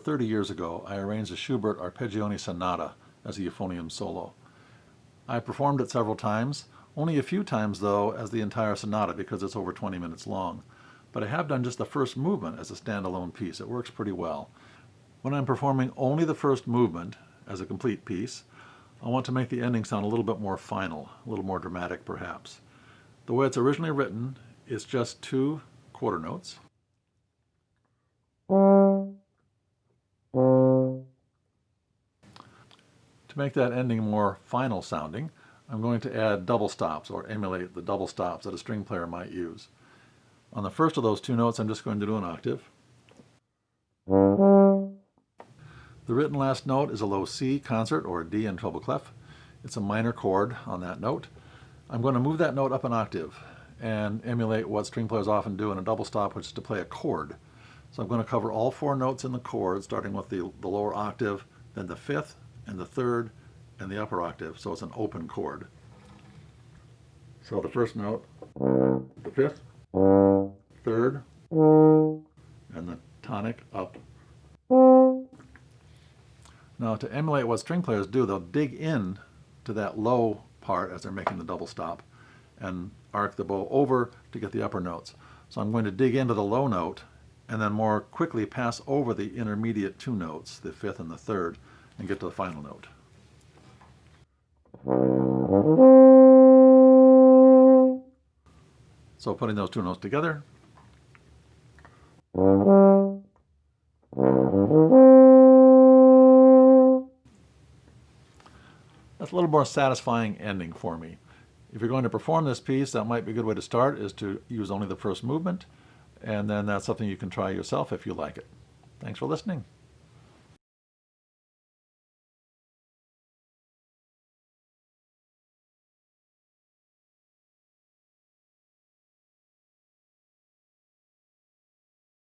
30 years ago, I arranged a Schubert Arpeggione Sonata as a euphonium solo. I performed it several times, only a few times though as the entire sonata because it's over 20 minutes long. But I have done just the first movement as a standalone piece. It works pretty well. When I'm performing only the first movement as a complete piece, I want to make the ending sound a little bit more final, a little more dramatic perhaps. The way it's originally written is just 2 quarter notes. To make that ending more final sounding, I'm going to add double stops or emulate the double stops that a string player might use. On the first of those 2 notes, I'm just going to do an octave. The written last note is a low C concert or a D in treble clef. It's a minor chord on that note. I'm going to move that note up an octave and emulate what string players often do in a double stop, which is to play a chord. So I'm going to cover all 4 notes in the chord, starting with the lower octave, then the 5th, and the 3rd, and the upper octave, so it's an open chord. So the first note, the 5th, 3rd, and the tonic up. Now to emulate what string players do, they'll dig in to that low part as they're making the double stop and arc the bow over to get the upper notes. So I'm going to dig into the low note and then more quickly pass over the intermediate 2 notes, the 5th and the 3rd, and get to the final note. So putting those 2 notes together. That's a little more satisfying ending for me. If you're going to perform this piece, that might be a good way to start, is to use only the first movement, and then that's something you can try yourself if you like it. Thanks for listening.